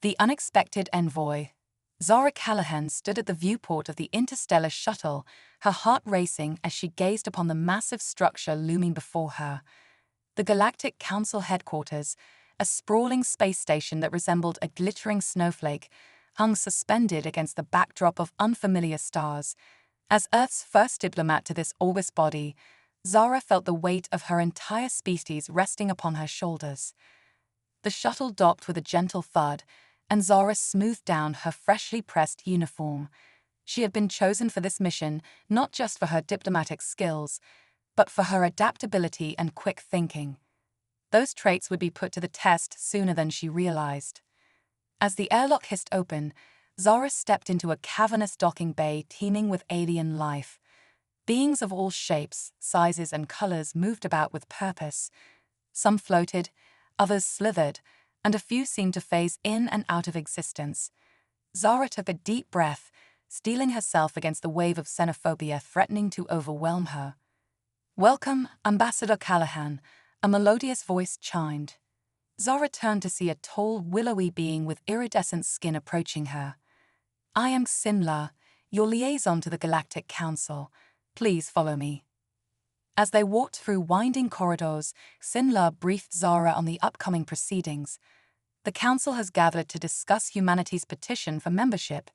The unexpected envoy. Zara Callahan stood at the viewport of the interstellar shuttle, her heart racing as she gazed upon the massive structure looming before her. The Galactic Council headquarters, a sprawling space station that resembled a glittering snowflake, hung suspended against the backdrop of unfamiliar stars. As Earth's first diplomat to this august body, Zara felt the weight of her entire species resting upon her shoulders. The shuttle docked with a gentle thud, and Zara smoothed down her freshly pressed uniform. She had been chosen for this mission not just for her diplomatic skills, but for her adaptability and quick thinking. Those traits would be put to the test sooner than she realized. As the airlock hissed open, Zara stepped into a cavernous docking bay teeming with alien life. Beings of all shapes, sizes, and colors moved about with purpose. Some floated, others slithered, and a few seemed to phase in and out of existence. Zara took a deep breath, steeling herself against the wave of xenophobia threatening to overwhelm her. "Welcome, Ambassador Callahan," a melodious voice chimed. Zara turned to see a tall, willowy being with iridescent skin approaching her. "I am Sinla, your liaison to the Galactic Council. Please follow me." As they walked through winding corridors, Sinla briefed Zara on the upcoming proceedings. "The Council has gathered to discuss humanity's petition for membership.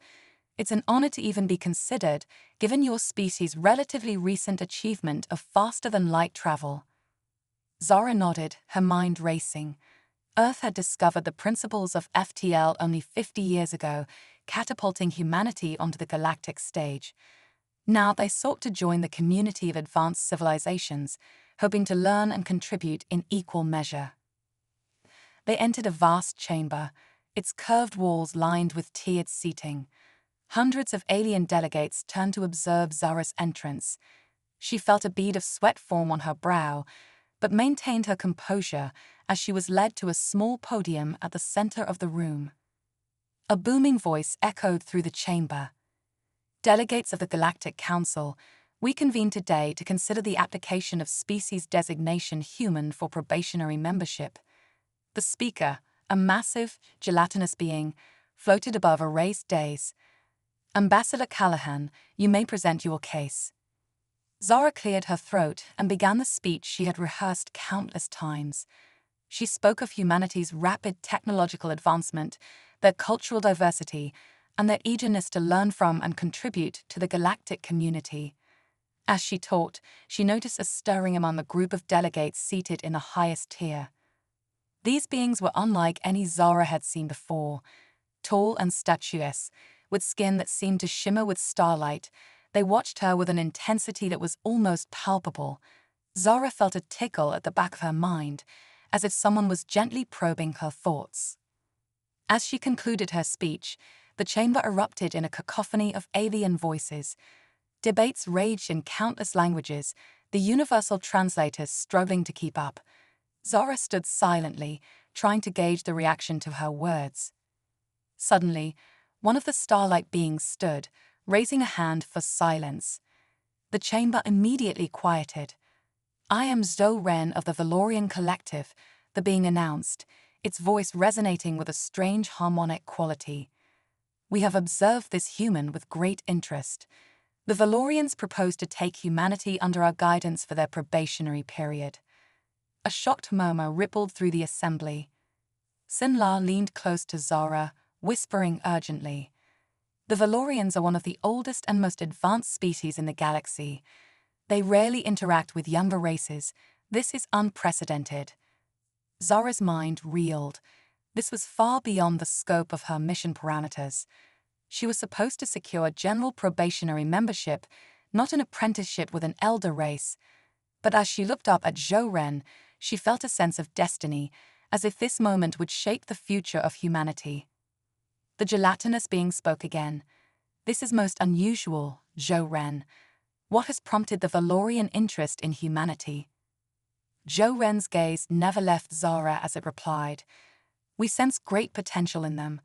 It's an honor to even be considered, given your species' relatively recent achievement of faster-than-light travel." Zara nodded, her mind racing. Earth had discovered the principles of FTL only 50 years ago, catapulting humanity onto the galactic stage. Now they sought to join the community of advanced civilizations, hoping to learn and contribute in equal measure. They entered a vast chamber, its curved walls lined with tiered seating. Hundreds of alien delegates turned to observe Zara's entrance. She felt a bead of sweat form on her brow, but maintained her composure as she was led to a small podium at the center of the room. A booming voice echoed through the chamber. "Delegates of the Galactic Council, we convene today to consider the application of species designation human for probationary membership." The speaker, a massive, gelatinous being, floated above a raised dais. "Ambassador Callahan, you may present your case." Zara cleared her throat and began the speech she had rehearsed countless times. She spoke of humanity's rapid technological advancement, their cultural diversity, and their eagerness to learn from and contribute to the galactic community. As she talked, she noticed a stirring among the group of delegates seated in the highest tier. These beings were unlike any Zara had seen before. Tall and statuesque, with skin that seemed to shimmer with starlight, they watched her with an intensity that was almost palpable. Zara felt a tickle at the back of her mind, as if someone was gently probing her thoughts. As she concluded her speech, the chamber erupted in a cacophony of alien voices. Debates raged in countless languages, the universal translators struggling to keep up. Zara stood silently, trying to gauge the reaction to her words. Suddenly, one of the starlight beings stood, raising a hand for silence. The chamber immediately quieted. "I am Zhou Ren of the Valorian Collective," the being announced, its voice resonating with a strange harmonic quality. "We have observed this human with great interest. The Valorians propose to take humanity under our guidance for their probationary period." A shocked murmur rippled through the assembly. Sinla leaned close to Zara, whispering urgently. "The Valorians are one of the oldest and most advanced species in the galaxy. They rarely interact with younger races. This is unprecedented." Zara's mind reeled. This was far beyond the scope of her mission parameters. She was supposed to secure general probationary membership, not an apprenticeship with an elder race. But as she looked up at Zhou Ren, she felt a sense of destiny, as if this moment would shape the future of humanity. The gelatinous being spoke again. "This is most unusual, Zhou Ren. What has prompted the Valorian interest in humanity?" Zhou Ren's gaze never left Zara as it replied. "We sense great potential in them.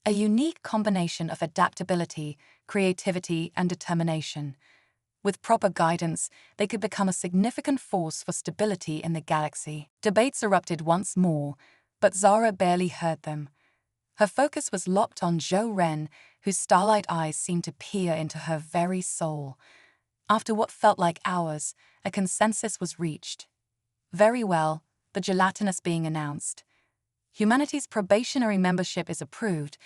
A unique combination of adaptability, creativity, and determination. With proper guidance, they could become a significant force for stability in the galaxy." Debates erupted once more, but Zara barely heard them. Her focus was locked on Zhou Ren, whose starlight eyes seemed to peer into her very soul. After what felt like hours, a consensus was reached. Very well, the gelatinous being announced. Humanity's probationary membership is approved,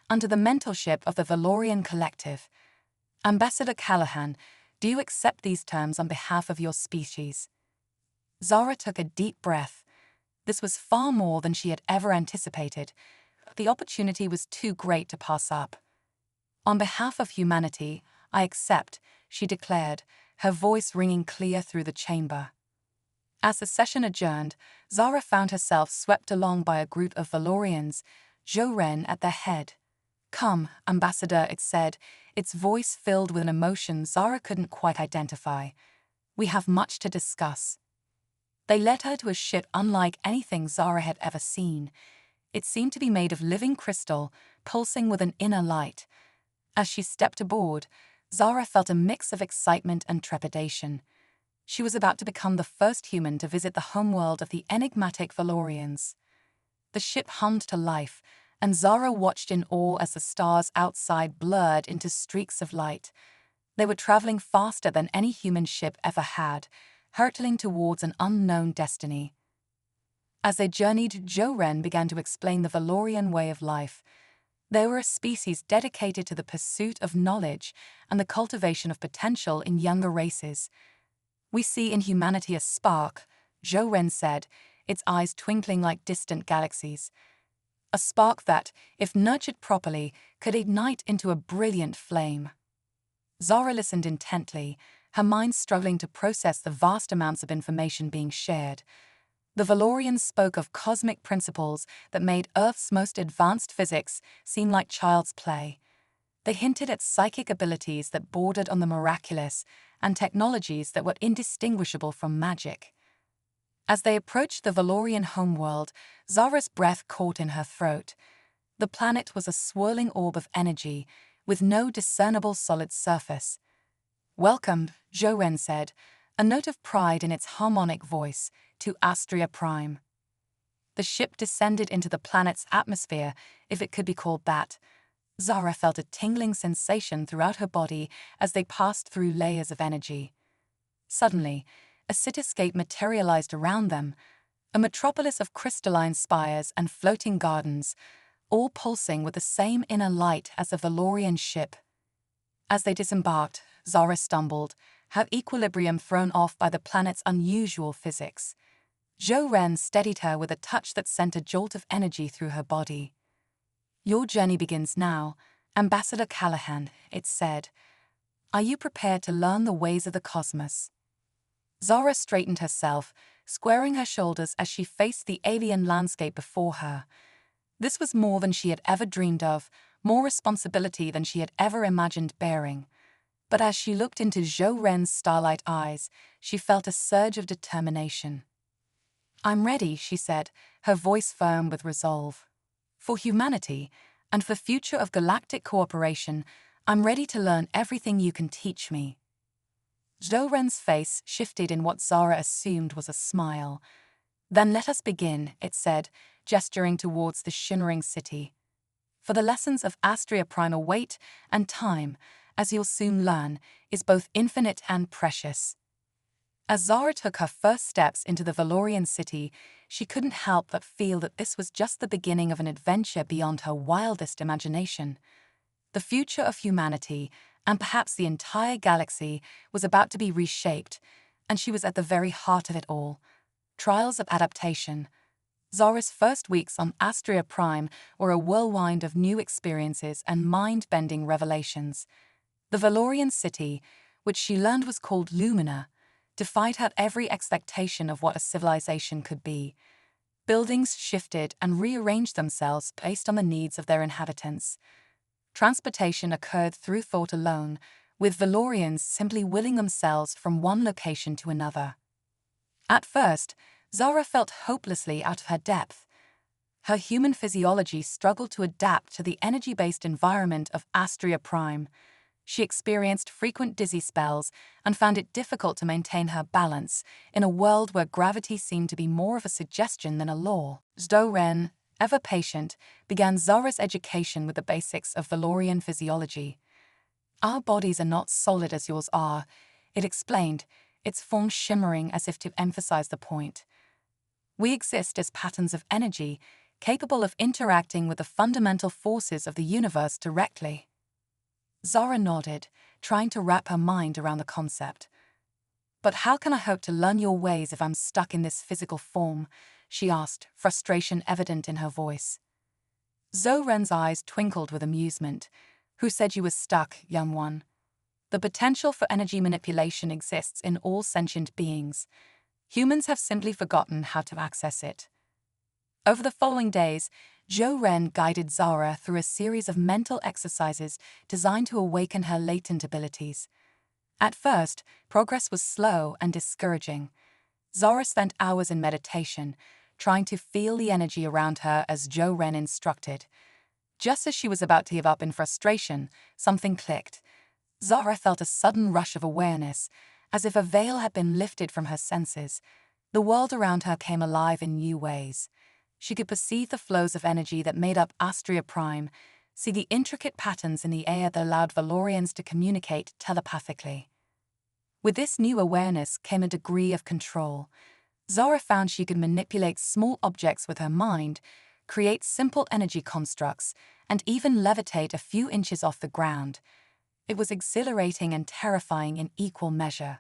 under the mentorship of the Valorian Collective. Ambassador Callahan, do you accept these terms on behalf of your species? Zara took a deep breath. This was far more than she had ever anticipated. The opportunity was too great to pass up. On behalf of humanity, I accept, she declared, her voice ringing clear through the chamber. As the session adjourned, Zara found herself swept along by a group of Valorians, Zhou Ren at their head. "Come, Ambassador," it said, its voice filled with an emotion Zara couldn't quite identify. "We have much to discuss." They led her to a ship unlike anything Zara had ever seen. It seemed to be made of living crystal, pulsing with an inner light. As she stepped aboard, Zara felt a mix of excitement and trepidation. She was about to become the first human to visit the homeworld of the enigmatic Valorians. The ship hummed to life, and Zara watched in awe as the stars outside blurred into streaks of light. They were traveling faster than any human ship ever had, hurtling towards an unknown destiny. As they journeyed, Zhou Ren began to explain the Valorian way of life. They were a species dedicated to the pursuit of knowledge and the cultivation of potential in younger races. "We see in humanity a spark," Zhou Ren said, its eyes twinkling like distant galaxies. "A spark that, if nurtured properly, could ignite into a brilliant flame." Zara listened intently, her mind struggling to process the vast amounts of information being shared. The Valorians spoke of cosmic principles that made Earth's most advanced physics seem like child's play. They hinted at psychic abilities that bordered on the miraculous and technologies that were indistinguishable from magic. As they approached the Valorian homeworld, Zara's breath caught in her throat. The planet was a swirling orb of energy, with no discernible solid surface. "Welcome," Zhou Ren said, a note of pride in its harmonic voice, to Astria Prime. The ship descended into the planet's atmosphere, if it could be called that. Zara felt a tingling sensation throughout her body as they passed through layers of energy. Suddenly, a cityscape materialized around them, a metropolis of crystalline spires and floating gardens, all pulsing with the same inner light as the Valorian ship. As they disembarked, Zara stumbled, her equilibrium thrown off by the planet's unusual physics. Zhou Ren steadied her with a touch that sent a jolt of energy through her body. "Your journey begins now, Ambassador Callahan," it said. "Are you prepared to learn the ways of the cosmos?" Zara straightened herself, squaring her shoulders as she faced the alien landscape before her. This was more than she had ever dreamed of, more responsibility than she had ever imagined bearing. But as she looked into Zhou Ren's starlight eyes, she felt a surge of determination. "I'm ready," she said, her voice firm with resolve. "For humanity, and for future of galactic cooperation, I'm ready to learn everything you can teach me." Zhou Ren's face shifted in what Zara assumed was a smile. "Then let us begin," it said, gesturing towards the shimmering city. "For the lessons of Astria Prime await, and time, as you'll soon learn, is both infinite and precious." As Zara took her first steps into the Valorian city, she couldn't help but feel that this was just the beginning of an adventure beyond her wildest imagination. The future of humanity, and perhaps the entire galaxy, was about to be reshaped, and she was at the very heart of it all. Trials of adaptation. Zara's first weeks on Astria Prime were a whirlwind of new experiences and mind-bending revelations. The Valorian city, which she learned was called Lumina, defied her every expectation of what a civilization could be. Buildings shifted and rearranged themselves based on the needs of their inhabitants. Transportation occurred through thought alone, with Valorians simply willing themselves from one location to another. At first, Zara felt hopelessly out of her depth. Her human physiology struggled to adapt to the energy-based environment of Astria Prime. She experienced frequent dizzy spells and found it difficult to maintain her balance in a world where gravity seemed to be more of a suggestion than a law. Zhou Ren, ever patient, began Zara's education with the basics of Valorian physiology. "Our bodies are not solid as yours are," it explained, its form shimmering as if to emphasize the point. "We exist as patterns of energy, capable of interacting with the fundamental forces of the universe directly." Zara nodded, trying to wrap her mind around the concept. "But how can I hope to learn your ways if I'm stuck in this physical form?" she asked, frustration evident in her voice. Zoren's eyes twinkled with amusement. "Who said you were stuck, young one? The potential for energy manipulation exists in all sentient beings. Humans have simply forgotten how to access it." Over the following days, Zoren guided Zara through a series of mental exercises designed to awaken her latent abilities. At first, progress was slow and discouraging. Zara spent hours in meditation, trying to feel the energy around her as Zoren instructed. Just as she was about to give up in frustration, something clicked. Zara felt a sudden rush of awareness, as if a veil had been lifted from her senses. The world around her came alive in new ways. She could perceive the flows of energy that made up Astria Prime, see the intricate patterns in the air that allowed Valorians to communicate telepathically. With this new awareness came a degree of control. Zara found she could manipulate small objects with her mind, create simple energy constructs, and even levitate a few inches off the ground. It was exhilarating and terrifying in equal measure.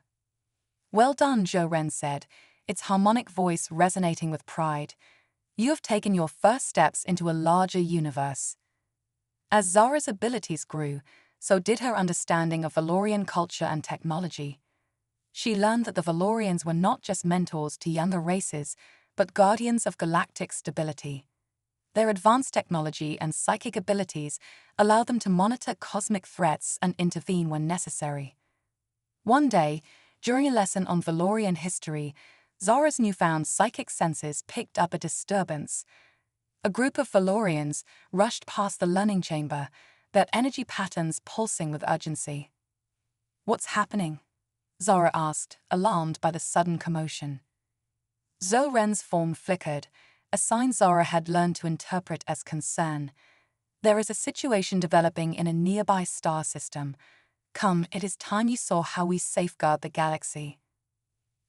"Well done," Zoren said, its harmonic voice resonating with pride. "You have taken your first steps into a larger universe." As Zara's abilities grew, so did her understanding of Valorian culture and technology. She learned that the Valorians were not just mentors to younger races, but guardians of galactic stability. Their advanced technology and psychic abilities allowed them to monitor cosmic threats and intervene when necessary. One day, during a lesson on Valorian history, Zara's newfound psychic senses picked up a disturbance. A group of Valorians rushed past the learning chamber, their energy patterns pulsing with urgency. "What's happening?" Zara asked, alarmed by the sudden commotion. Zoren's form flickered, a sign Zara had learned to interpret as concern. "There is a situation developing in a nearby star system. Come, it is time you saw how we safeguard the galaxy."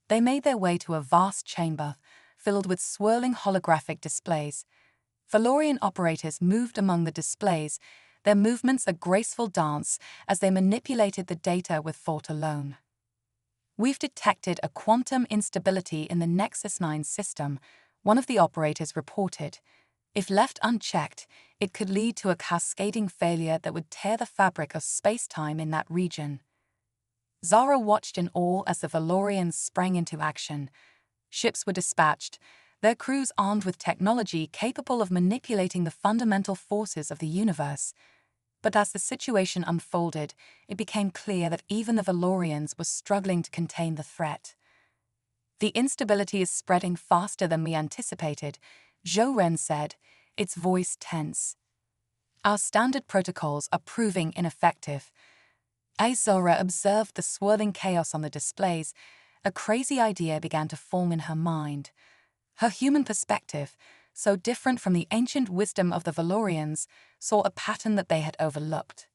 They made their way to a vast chamber, filled with swirling holographic displays. Valorian operators moved among the displays, their movements a graceful dance as they manipulated the data with thought alone. "We've detected a quantum instability in the Nexus 9 system," one of the operators reported. "If left unchecked, it could lead to a cascading failure that would tear the fabric of space-time in that region." Zara watched in awe as the Valorians sprang into action. Ships were dispatched, their crews armed with technology capable of manipulating the fundamental forces of the universe. But as the situation unfolded, it became clear that even the Valorians were struggling to contain the threat. "The instability is spreading faster than we anticipated," Zoren said, its voice tense. "Our standard protocols are proving ineffective." As Zara observed the swirling chaos on the displays, a crazy idea began to form in her mind. Her human perspective, so different from the ancient wisdom of the Valorians, saw a pattern that they had overlooked.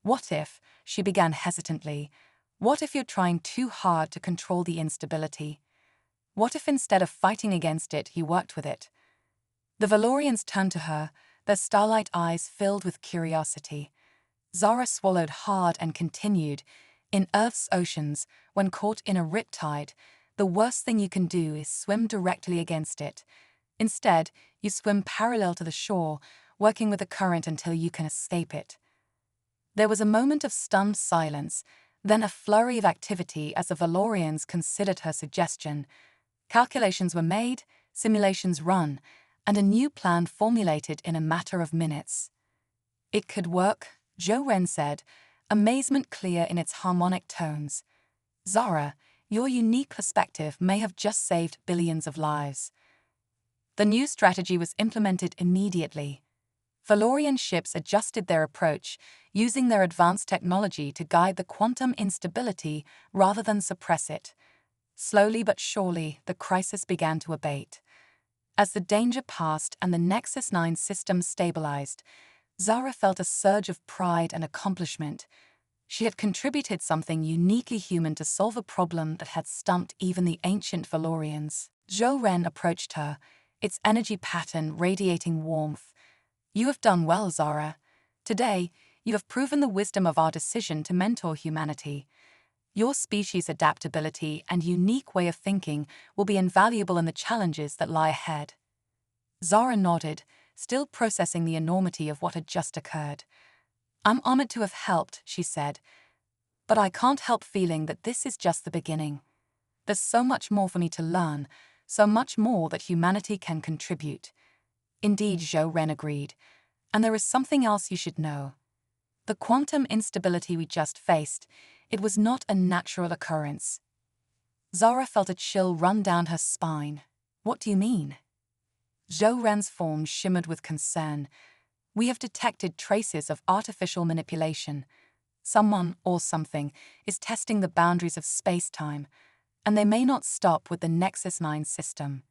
"What if," she began hesitantly, "what if you're trying too hard to control the instability? What if instead of fighting against it, you worked with it?" The Valorians turned to her, their starlight eyes filled with curiosity. Zara swallowed hard and continued, "In Earth's oceans, when caught in a riptide, the worst thing you can do is swim directly against it. Instead, you swim parallel to the shore, working with the current until you can escape it." There was a moment of stunned silence, then a flurry of activity as the Valorians considered her suggestion. Calculations were made, simulations run, and a new plan formulated in a matter of minutes. "It could work," Zoren said, amazement clear in its harmonic tones. "Zara, your unique perspective may have just saved billions of lives." The new strategy was implemented immediately. Valorian ships adjusted their approach, using their advanced technology to guide the quantum instability rather than suppress it. Slowly but surely, the crisis began to abate. As the danger passed and the Nexus 9 system stabilized, Zara felt a surge of pride and accomplishment. She had contributed something uniquely human to solve a problem that had stumped even the ancient Valorians. Zhou Ren approached her, its energy pattern radiating warmth. "You have done well, Zara. Today, you have proven the wisdom of our decision to mentor humanity. Your species' adaptability and unique way of thinking will be invaluable in the challenges that lie ahead." Zara nodded, still processing the enormity of what had just occurred. "I'm honored to have helped," she said, "but I can't help feeling that this is just the beginning. There's so much more for me to learn, so much more that humanity can contribute." "Indeed," Zhou Ren agreed, "and there is something else you should know. The quantum instability we just faced, it was not a natural occurrence." Zara felt a chill run down her spine. "What do you mean?" Zhou Ren's form shimmered with concern. "We have detected traces of artificial manipulation. Someone, or something, is testing the boundaries of space-time, and they may not stop with the Nexus 9 system."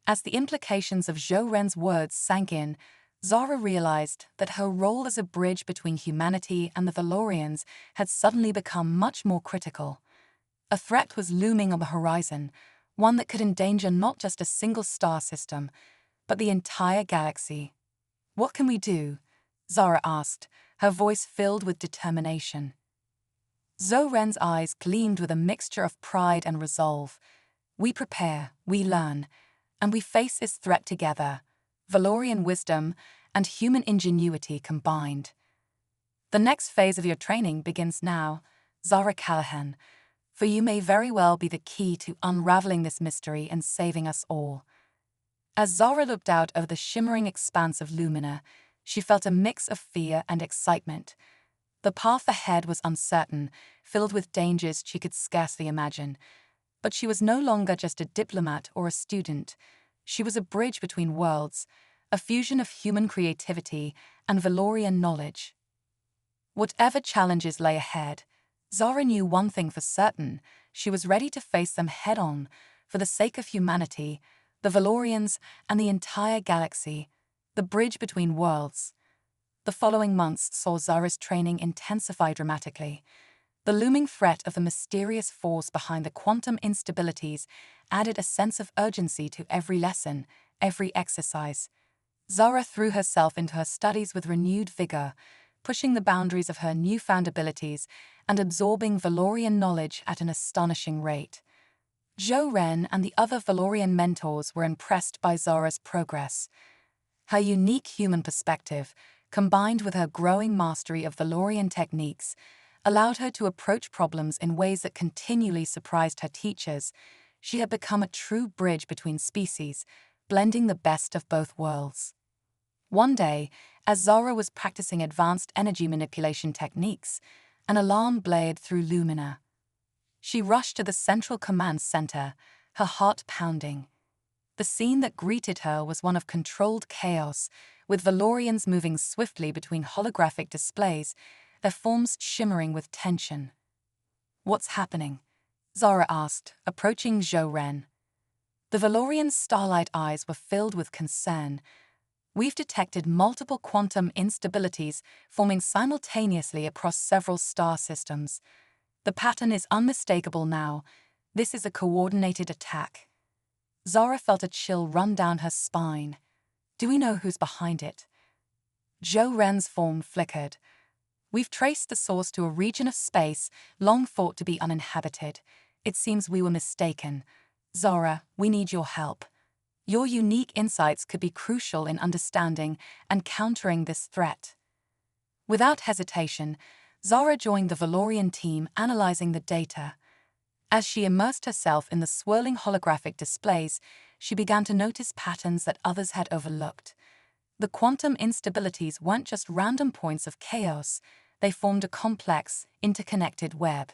As the implications of Zhou Ren's words sank in, Zara realized that her role as a bridge between humanity and the Valorians had suddenly become much more critical. A threat was looming on the horizon, one that could endanger not just a single star system, but the entire galaxy. "What can we do?" Zara asked, her voice filled with determination. Zhou Ren's eyes gleamed with a mixture of pride and resolve. "We prepare, we learn, and we face this threat together, Valorian wisdom and human ingenuity combined." "The next phase of your training begins now, Zara Callahan, for you may very well be the key to unraveling this mystery and saving us all." As Zara looked out over the shimmering expanse of Lumina, she felt a mix of fear and excitement. The path ahead was uncertain, filled with dangers she could scarcely imagine. But she was no longer just a diplomat or a student. She was a bridge between worlds, a fusion of human creativity and Valorian knowledge. Whatever challenges lay ahead, Zara knew one thing for certain: she was ready to face them head-on, for the sake of humanity, the Valorians, and the entire galaxy, the bridge between worlds. The following months saw Zara's training intensify dramatically. The looming threat of the mysterious force behind the quantum instabilities added a sense of urgency to every lesson, every exercise. Zara threw herself into her studies with renewed vigor, pushing the boundaries of her newfound abilities and absorbing Valorian knowledge at an astonishing rate. Zhou Ren and the other Valorian mentors were impressed by Zara's progress. Her unique human perspective, combined with her growing mastery of Valorian techniques, allowed her to approach problems in ways that continually surprised her teachers. She had become a true bridge between species, blending the best of both worlds. One day, as Zara was practicing advanced energy manipulation techniques, an alarm blared through Lumina. She rushed to the central command center, her heart pounding. The scene that greeted her was one of controlled chaos, with Valorians moving swiftly between holographic displays, their forms shimmering with tension. "What's happening?" Zara asked, approaching Zhou Ren. The Valorian's starlight eyes were filled with concern. "We've detected multiple quantum instabilities forming simultaneously across several star systems. The pattern is unmistakable now. This is a coordinated attack." Zara felt a chill run down her spine. "Do we know who's behind it?" Zhou Ren's form flickered. "We've traced the source to a region of space long thought to be uninhabited. It seems we were mistaken. Zara, we need your help. Your unique insights could be crucial in understanding and countering this threat." Without hesitation, Zara joined the Valorian team analyzing the data. As she immersed herself in the swirling holographic displays, she began to notice patterns that others had overlooked. The quantum instabilities weren't just random points of chaos, they formed a complex, interconnected web.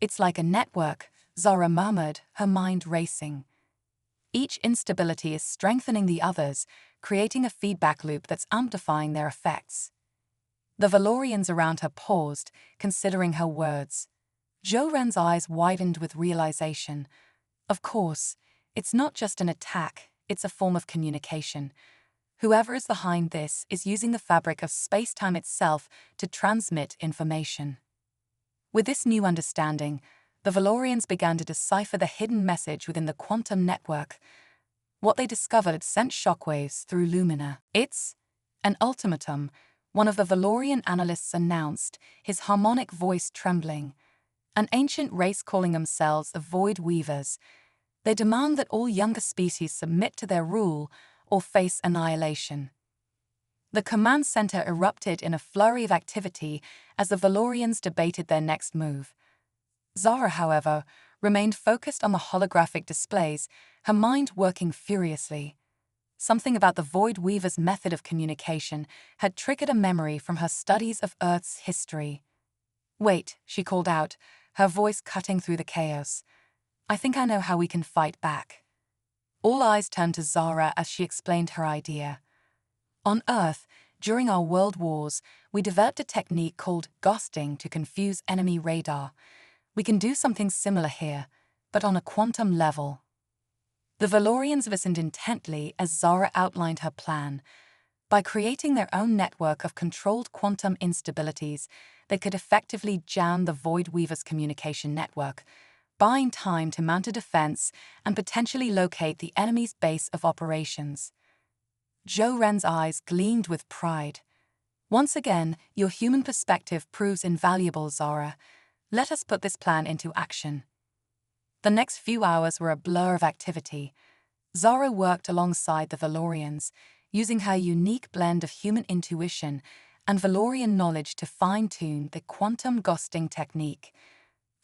"It's like a network," Zara murmured, her mind racing. Each instability is strengthening the others, creating a feedback loop that's amplifying their effects. The Valorians around her paused, considering her words. Zhou Ren's eyes widened with realization. Of course, it's not just an attack, it's a form of communication. Whoever is behind this is using the fabric of space-time itself to transmit information. With this new understanding, the Valorians began to decipher the hidden message within the quantum network. What they discovered sent shockwaves through Lumina. "It's an ultimatum," one of the Valorian analysts announced, his harmonic voice trembling. "An ancient race calling themselves the Void Weavers. They demand that all younger species submit to their rule or face annihilation." The command center erupted in a flurry of activity as the Valorians debated their next move. Zara, however, remained focused on the holographic displays, her mind working furiously. Something about the Void Weaver's method of communication had triggered a memory from her studies of Earth's history. "Wait," she called out, her voice cutting through the chaos. "I think I know how we can fight back." All eyes turned to Zara as she explained her idea. "On Earth, during our world wars, we developed a technique called ghosting to confuse enemy radar. We can do something similar here, but on a quantum level." The Valorians listened intently as Zara outlined her plan. By creating their own network of controlled quantum instabilities, they could effectively jam the Void Weaver's communication network, buying time to mount a defense and potentially locate the enemy's base of operations. Zhou Ren's eyes gleamed with pride. "Once again, your human perspective proves invaluable, Zara. Let us put this plan into action." The next few hours were a blur of activity. Zara worked alongside the Valorians, using her unique blend of human intuition and Valorian knowledge to fine-tune the quantum ghosting technique.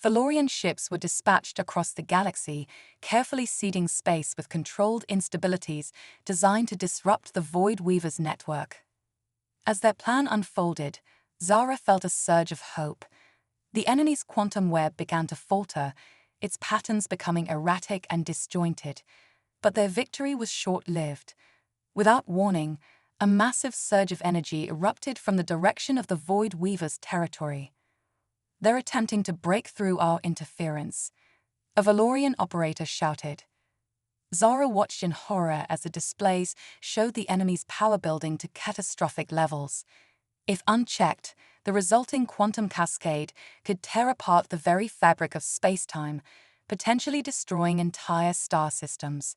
Valorian ships were dispatched across the galaxy, carefully seeding space with controlled instabilities designed to disrupt the Void Weaver's network. As their plan unfolded, Zara felt a surge of hope. The enemy's quantum web began to falter, its patterns becoming erratic and disjointed. But their victory was short-lived. Without warning, a massive surge of energy erupted from the direction of the Void Weaver's territory. "They're attempting to break through our interference," a Valorian operator shouted. Zara watched in horror as the displays showed the enemy's power building to catastrophic levels. If unchecked, the resulting quantum cascade could tear apart the very fabric of space-time, potentially destroying entire star systems.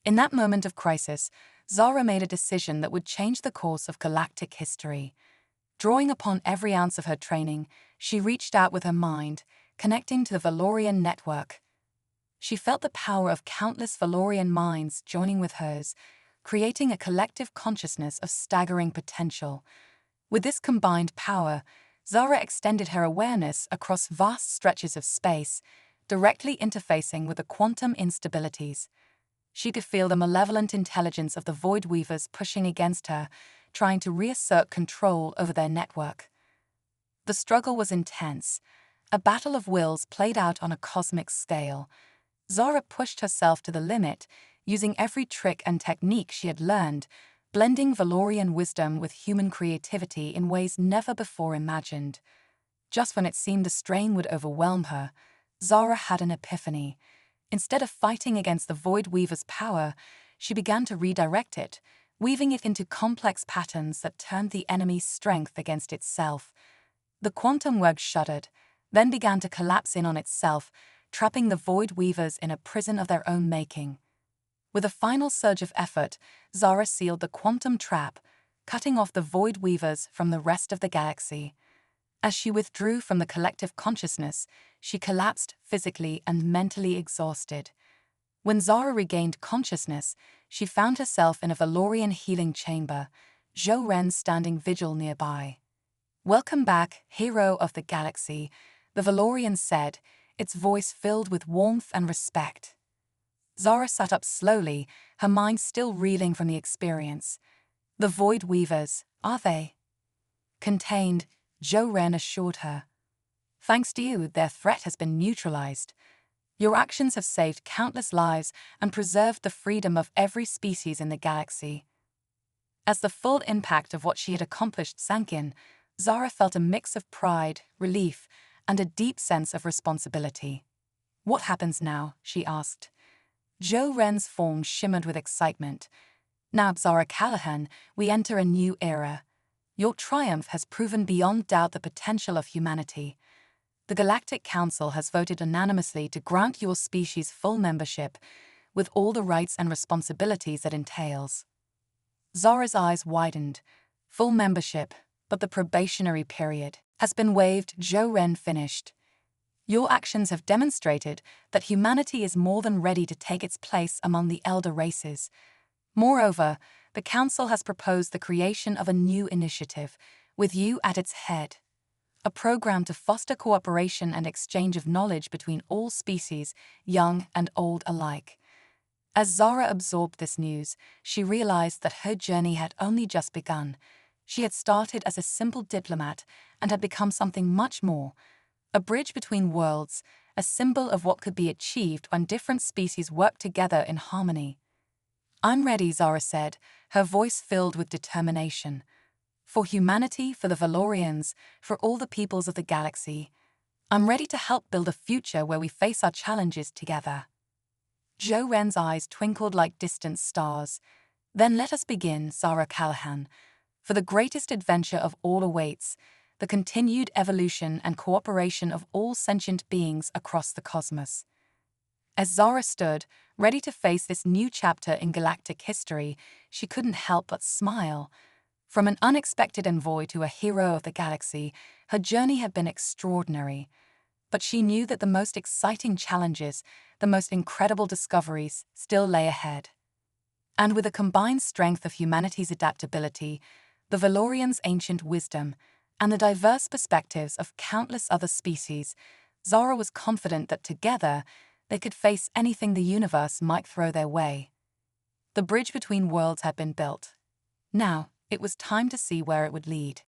In that moment of crisis, Zara made a decision that would change the course of galactic history. Drawing upon every ounce of her training, she reached out with her mind, connecting to the Valorian network. She felt the power of countless Valorian minds joining with hers, creating a collective consciousness of staggering potential. With this combined power, Zara extended her awareness across vast stretches of space, directly interfacing with the quantum instabilities. She could feel the malevolent intelligence of the Void Weavers pushing against her, trying to reassert control over their network. The struggle was intense, a battle of wills played out on a cosmic scale. Zara pushed herself to the limit, using every trick and technique she had learned, blending Valorian wisdom with human creativity in ways never before imagined. Just when it seemed the strain would overwhelm her, Zara had an epiphany. Instead of fighting against the Void Weaver's power, she began to redirect it, weaving it into complex patterns that turned the enemy's strength against itself. The quantum web shuddered, then began to collapse in on itself, trapping the Void Weavers in a prison of their own making. With a final surge of effort, Zara sealed the quantum trap, cutting off the Void Weavers from the rest of the galaxy. As she withdrew from the collective consciousness, she collapsed physically and mentally exhausted. When Zara regained consciousness, she found herself in a Valorian healing chamber, Zhou Ren standing vigil nearby. "Welcome back, hero of the galaxy," the Valorian said, its voice filled with warmth and respect. Zara sat up slowly, her mind still reeling from the experience. "The Void Weavers, are they?" "Contained," Zhou Ren assured her. "Thanks to you, their threat has been neutralized. Your actions have saved countless lives and preserved the freedom of every species in the galaxy." As the full impact of what she had accomplished sank in, Zara felt a mix of pride, relief, and a deep sense of responsibility. "What happens now?" she asked. Joe Wren's form shimmered with excitement. Now, Zara Callahan, we enter a new era. Your triumph has proven beyond doubt the potential of humanity. The Galactic Council has voted unanimously to grant your species full membership, with all the rights and responsibilities it entails. Zara's eyes widened. Full membership, but the probationary period has been waived. Joe Wren finished. Your actions have demonstrated that humanity is more than ready to take its place among the elder races. Moreover, the Council has proposed the creation of a new initiative, with you at its head. A program to foster cooperation and exchange of knowledge between all species, young and old alike. As Zara absorbed this news, she realized that her journey had only just begun. She had started as a simple diplomat and had become something much more. A bridge between worlds, a symbol of what could be achieved when different species work together in harmony. I'm ready, Zara said, her voice filled with determination. For humanity, for the Valorians, for all the peoples of the galaxy. I'm ready to help build a future where we face our challenges together. Joe Wren's eyes twinkled like distant stars. Then let us begin, Zara Callahan. For the greatest adventure of all awaits, the continued evolution and cooperation of all sentient beings across the cosmos. As Zara stood, ready to face this new chapter in galactic history, she couldn't help but smile. From an unexpected envoy to a hero of the galaxy, her journey had been extraordinary. But she knew that the most exciting challenges, the most incredible discoveries, still lay ahead. And with the combined strength of humanity's adaptability, the Valorians' ancient wisdom, and the diverse perspectives of countless other species, Zara was confident that together they could face anything the universe might throw their way. The bridge between worlds had been built. Now, it was time to see where it would lead.